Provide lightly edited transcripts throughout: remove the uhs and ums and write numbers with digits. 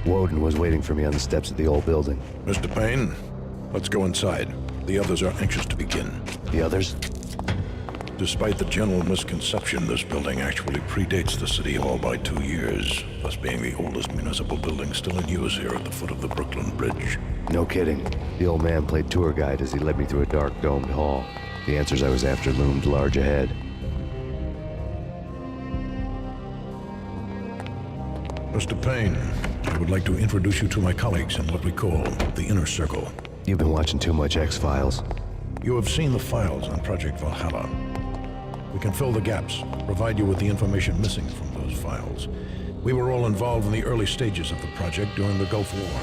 Woden was waiting for me on the steps of the old building. Mr. Payne, let's go inside. The others are anxious to begin. The others? Despite the general misconception, this building actually predates the City Hall by 2 years, thus being the oldest municipal building still in use here at the foot of the Brooklyn Bridge. No kidding. The old man played tour guide as he led me through a dark domed hall. The answers I was after loomed large ahead. Mr. Payne, I would like to introduce you to my colleagues in what we call the Inner Circle. You've been watching too much X-Files. You have seen the files on Project Valhalla. We can fill the gaps, provide you with the information missing from those files. We were all involved in the early stages of the project during the Gulf War.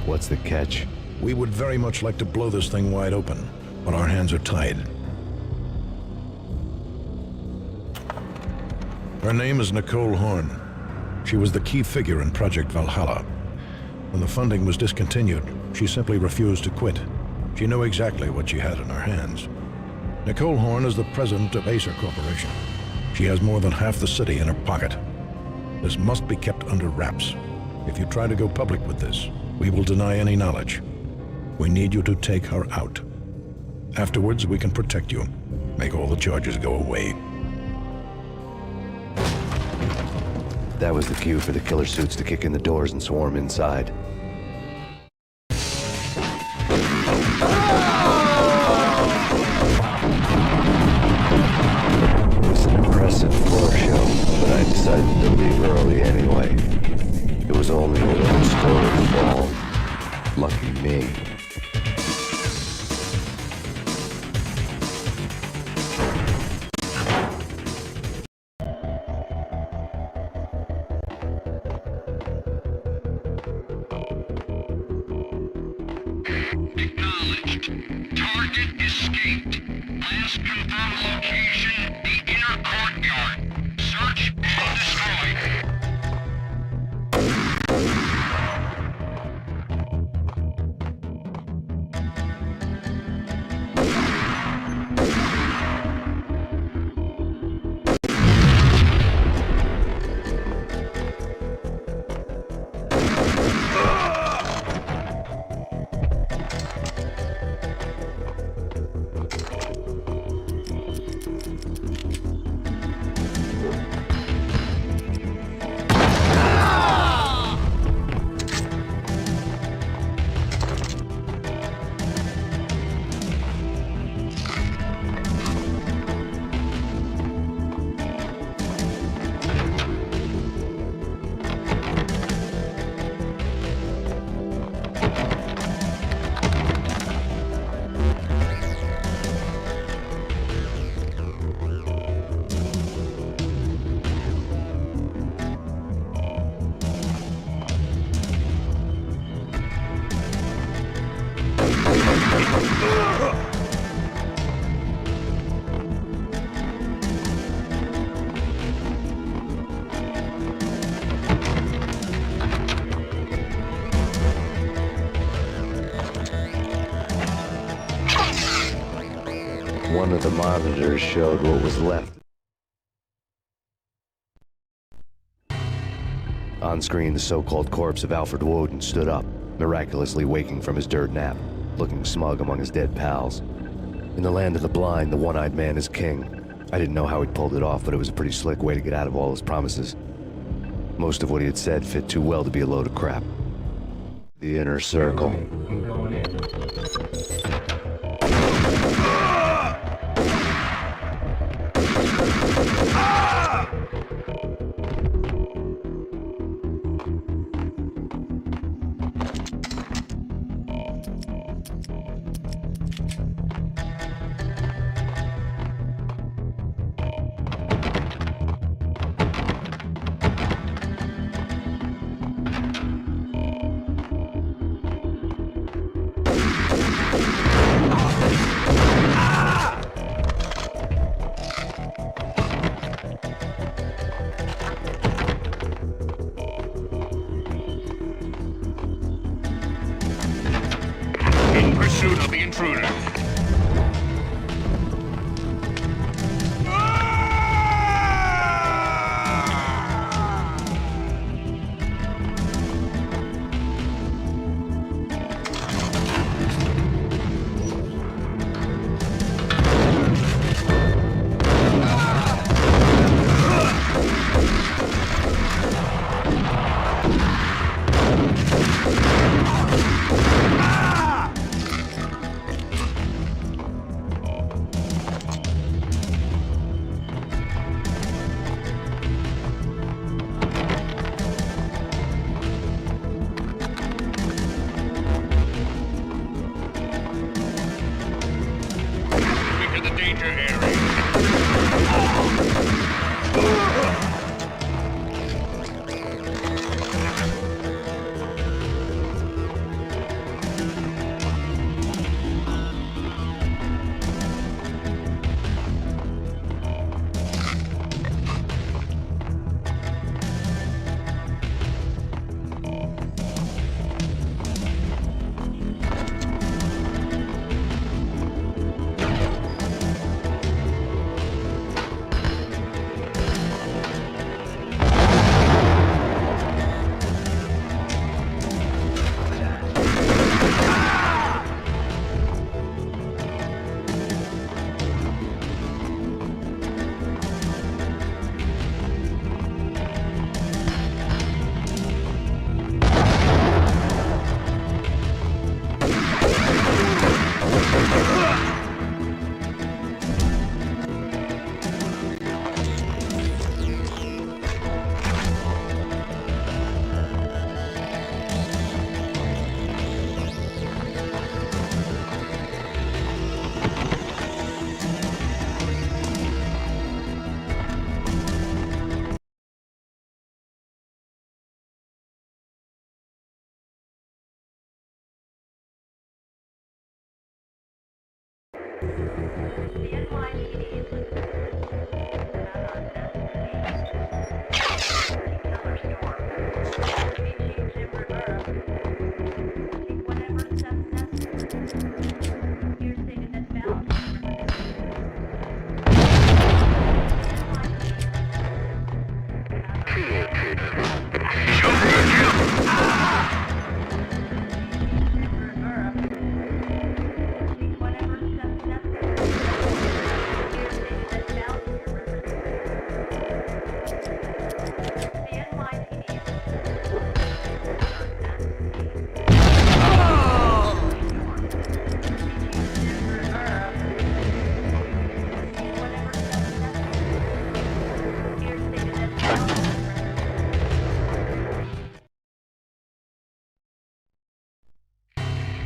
What's the catch? We would very much like to blow this thing wide open, but our hands are tied. Her name is Nicole Horn. She was the key figure in Project Valhalla. When the funding was discontinued, she simply refused to quit. She knew exactly what she had in her hands. Nicole Horn is the president of Acer Corporation. She has more than half the city in her pocket. This must be kept under wraps. If you try to go public with this, we will deny any knowledge. We need you to take her out. Afterwards, we can protect you, make all the charges go away. That was the cue for the killer suits to kick in the doors and swarm inside. It was an impressive floor show, but I decided to leave early anyway. It was only a one-story fall. Lucky me. Target escaped. Last confirmed location, the inner courtyard. Search and destroy. One of the monitors showed what was left. On screen, the so-called corpse of Alfred Woden stood up, miraculously waking from his dirt nap, looking smug among his dead pals. In the land of the blind, the one-eyed man is king. I didn't know how he'd pulled it off, but it was a pretty slick way to get out of all his promises. Most of what he had said fit too well to be a load of crap. The Inner Circle. In pursuit of the intruder.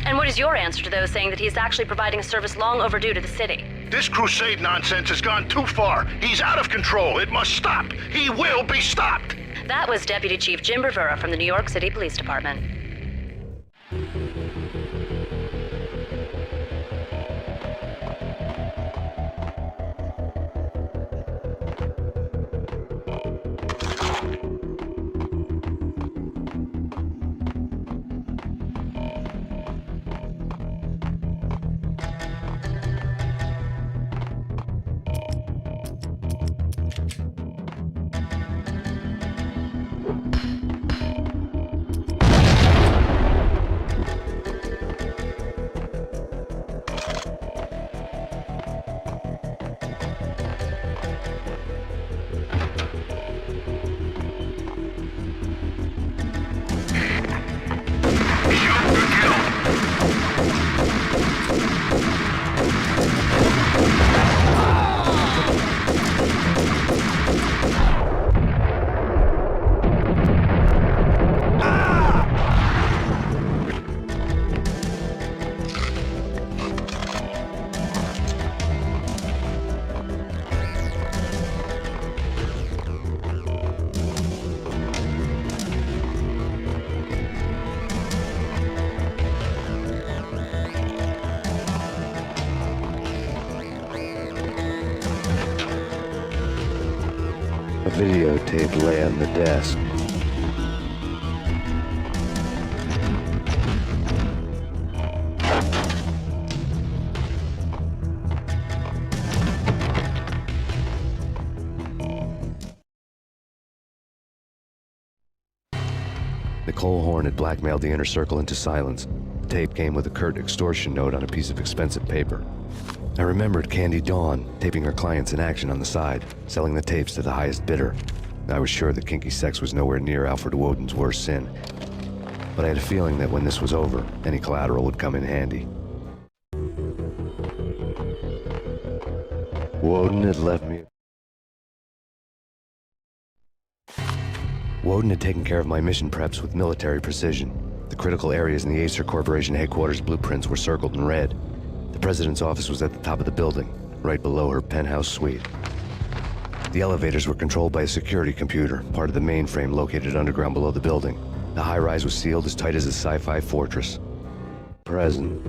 And what is your answer to those saying that he's actually providing a service long overdue to the city? This crusade nonsense has gone too far. He's out of control. It must stop. He will be stopped. That was Deputy Chief Jim Rivera from the New York City Police Department. A videotape lay on the desk. Nicole Horn had blackmailed the Inner Circle into silence. The tape came with a curt extortion note on a piece of expensive paper. I remembered Candy Dawn taping her clients in action on the side, selling the tapes to the highest bidder. I was sure that kinky sex was nowhere near Alfred Woden's worst sin, but I had a feeling that when this was over, any collateral would come in handy. Woden had left me. Woden had taken care of my mission preps with military precision. The critical areas in the Acer Corporation headquarters blueprints were circled in red. The president's office was at the top of the building, right below her penthouse suite. The elevators were controlled by a security computer, part of the mainframe located underground below the building. The high-rise was sealed as tight as a sci-fi fortress. Present.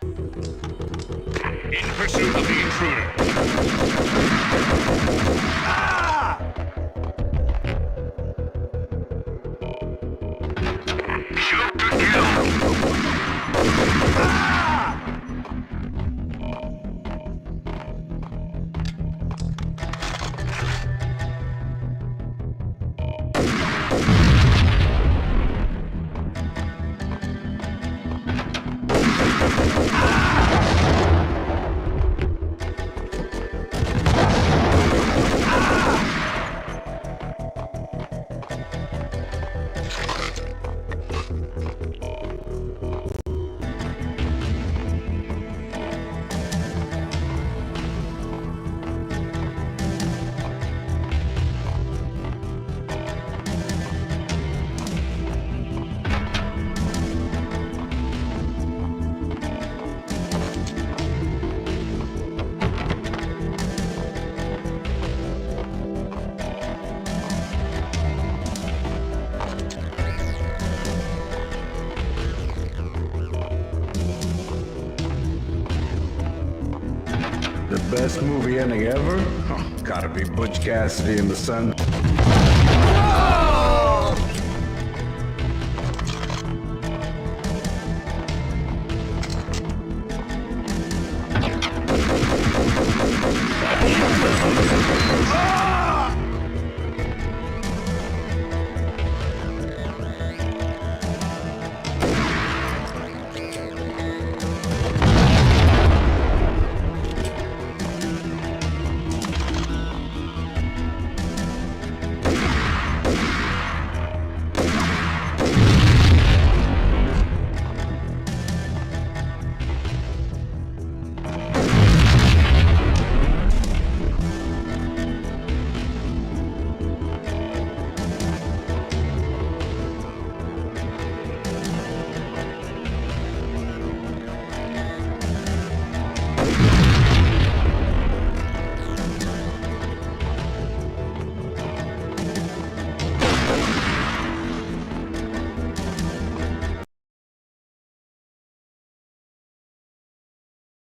In pursuit of the intruder. Shoot to kill. The best movie ending ever? Gotta be Butch Cassidy and the Sun.